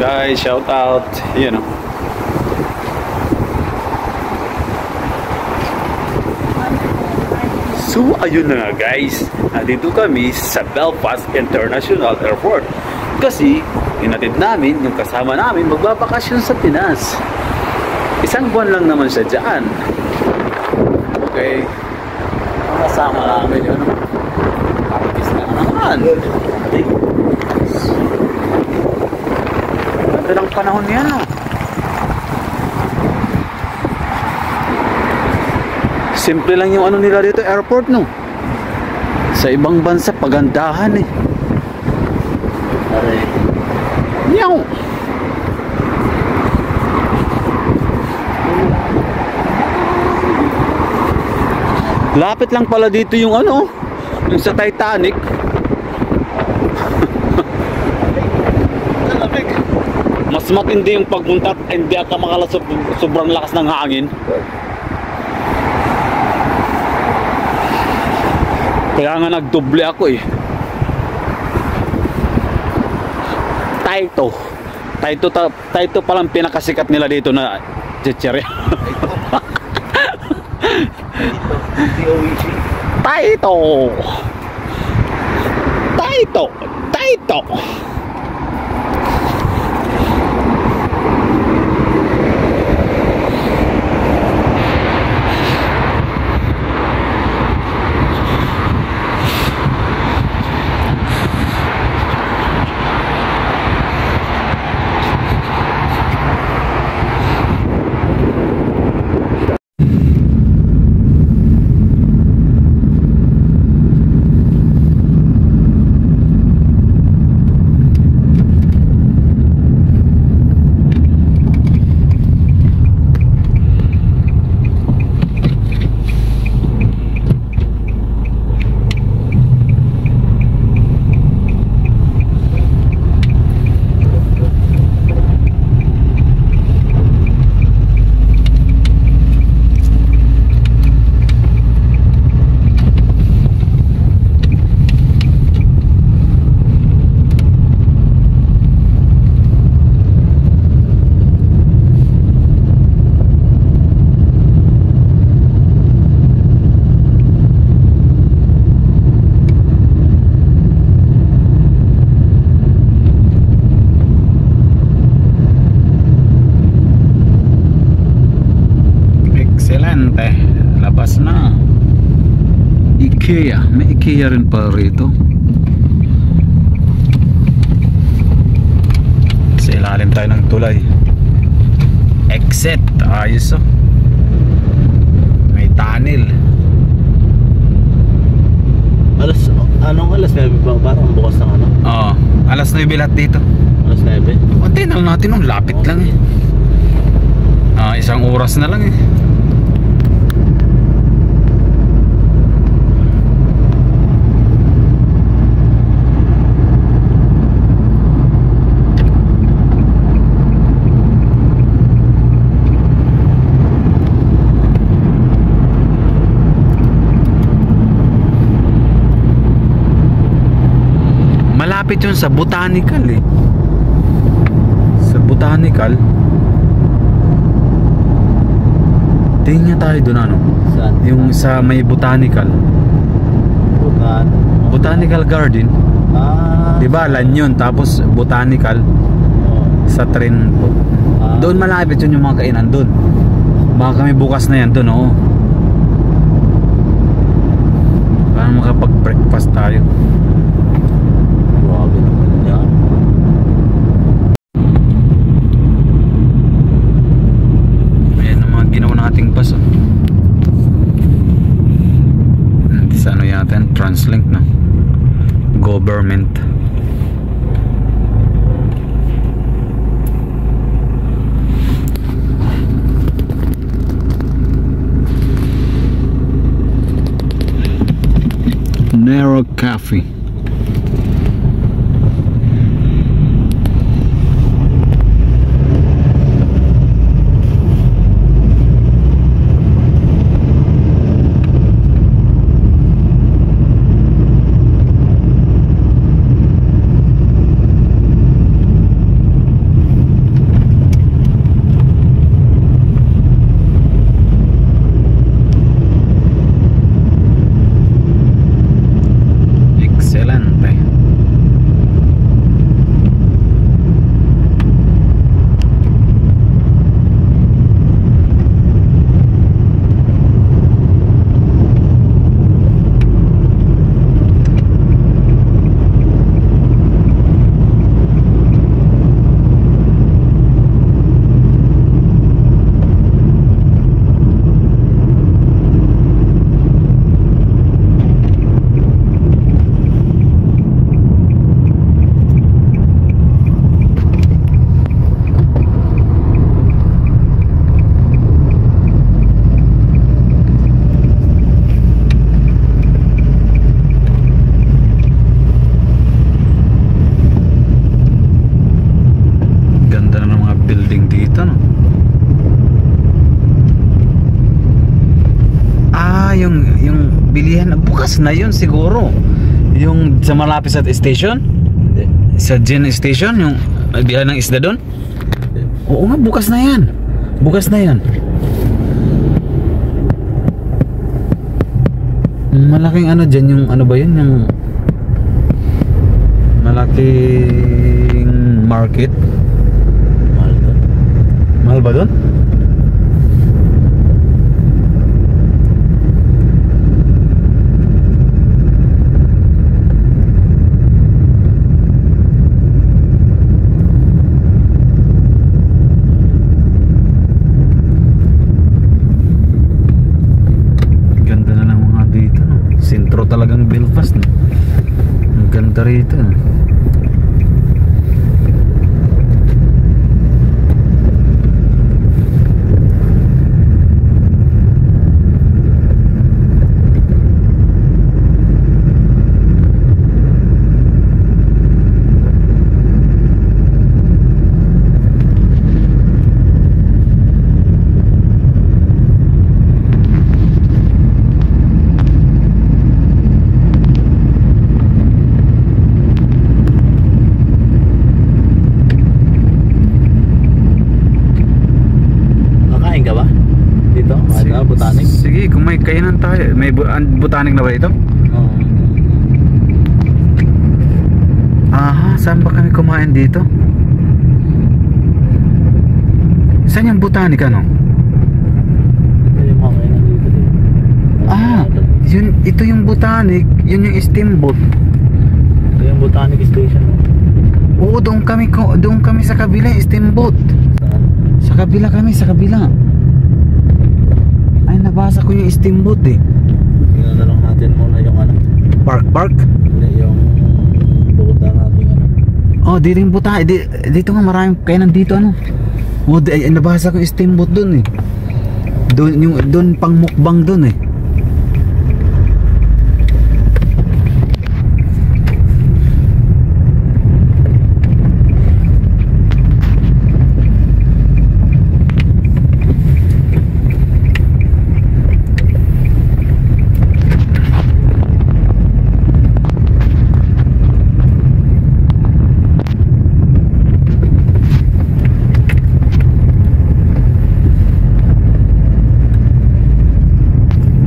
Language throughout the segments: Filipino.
guys, shout out, you know. So ayun na nga guys, nandito kami sa Belfast International Airport kasi inatid namin yung kasama namin magbabakasyon sa Pinas. Isang buwan lang naman siya dyan. Okay, kasama namin yun. Artist na naman. Ganda ng panahon niya, no? Simple lang yung ano nila dito, airport, no? Sa ibang bansa, pagandahan, eh. Meow! Lapit lang pala dito yung ano, yung sa Titanic. Mas matindi yung pagpunta at hindi ka makala sobrang lakas ng hangin. Kaya nga nagdoble ako eh. Taito palang pinakasikat nila dito na chichirya. Taito. Labas na. IKEA, may IKEA rin pa rito. Sa ilalim tayo ng tulay. Exit, ayos oh. May tunnel. Anong alas 9 ba? Parang bukas ng ano? Oo, alas 9 lahat dito. Alas 9? Pantay na natin nung lapit lang eh. Isang oras na lang eh. Malapit yun sa Botanical eh. Sa Botanical. Tingin niya tayo doon ano? Saan? Yung sa may Botanical. Botanical Garden. Diba Lanyon tapos Botanical. Sa train po. Doon malapit yun yung mga kainan doon. Baka kami bukas na yan doon, oo. Para makapag-breakfast tayo. Sa ano yata yan? Translink na government. Narrow Cafe. bukas na yun siguro. Yung sa malapit sa station? Hindi. Sa Gen Station, yung biyahe ng isda doon? Hindi. Oo nga, bukas na yan. Bukas na yan. Malaking ano dyan, yung ano ba yun? Yung malaking market. Mahal doon. Mahal ba doon? Sentro talagang Belfast, no? Ang ganda rito, no? Botanic? Sige, kung may kainan tayo. May botanic na ba ito? Oo. Aha, saan ba kami kumain dito? Saan yung botanic, ano? Ito yung mga kainan dito din. Yun, ito yung botanic. Yun yung steamboat. Ito yung botanic station. Oo, doon kami sa kabila, steamboat. Saan? Sa kabila kami, sa kabila. Ay, nabasa ko yung steamboat eh. Tingnan na lang natin muna yung ano. Park? Hindi, yung buta natin ano. Oh, dito yung buta. Dito nga maraming kainan dito, ano. Oh, nabasa ko yung steamboat dun eh. Doon pang mukbang dun eh.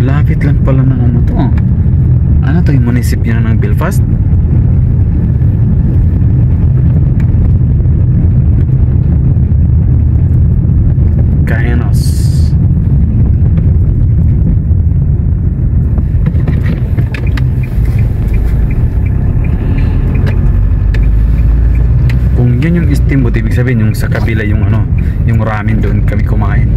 Lapit lang pala ng ano to. Ano to, yung munisipyo na ng Belfast? Caenos. Kung yun yung steamboat, ibig sabihin yung sa kabila yung ano, yung ramen, doon kami kumain.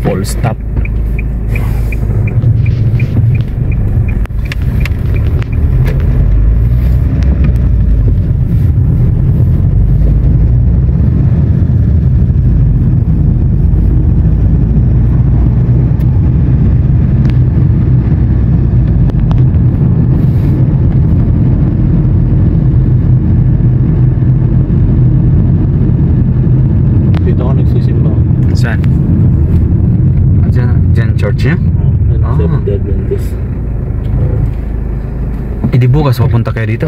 Full stop. Dito ako nagsisimba. Saan? Diyan church niya? Ano, Seventh-day Adventist. Di bukas papunta kayo dito?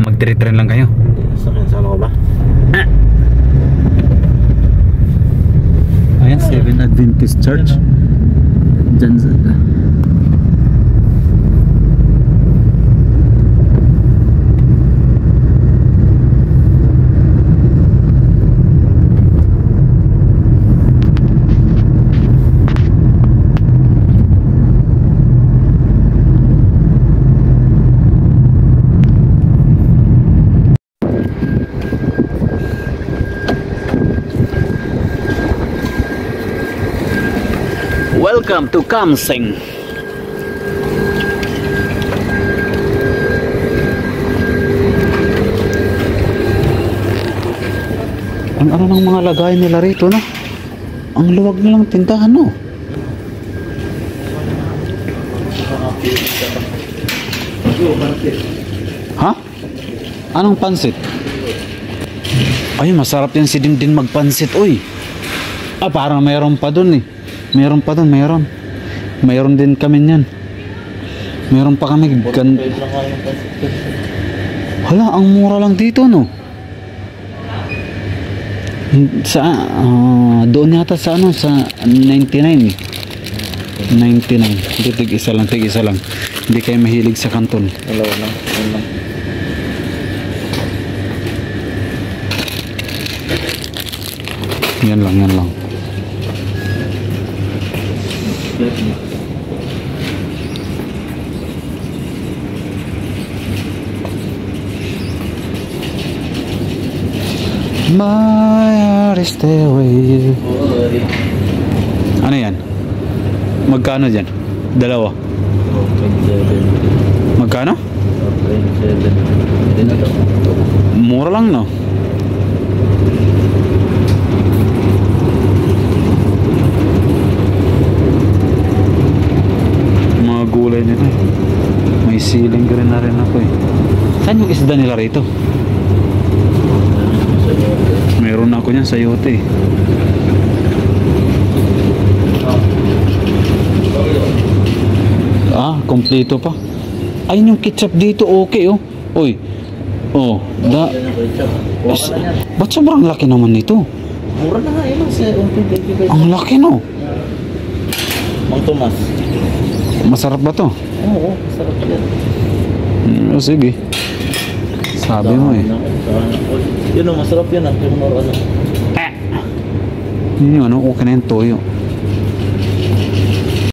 Mag-tren lang kayo? Sama ko ba? Ayan, Seventh Adventist Church. Diyan sa... Welcome to Kamseng. Ang ano ng mga lagay nila rito, no? Ang luwag nilang tindahan, no? Ha? Anong pansit? Ay, masarap yan si Dindin magpansit, uy. Ah, parang mayroon pa dun eh. Mayroon pa dun, mayroon. Mayroon din kami yan. Mayroon pa kami. Hala, ang mura lang dito, no? Sa, doon yata sa ano, sa 99 eh. 99. Hindi, tig-isa lang, tig-isa lang. Hindi kayo mahilig sa kanton. Wala lang. Yan lang, yan lang. My heart is stay with you. Ano yan? Magkano dyan? Dalawa. Magkano? Mura lang, no? Mga gulay nila eh. May siling rin na rin ako eh. Saan yung isda nila rito? Meron ako niyan sa yote eh. Ah, kompleto pa. Ayun yung ketchup dito, okay oh. Uy. Oh, ba't sobrang laki naman nito? Mura na nga yun. Ang laki no. Mang Tomas. Masarap ba to? Oo, masarap yan. Sige. Sabi mo eh. Yun o, masarap yan. Yung ano. Yun yung ano, okay na yung toyo.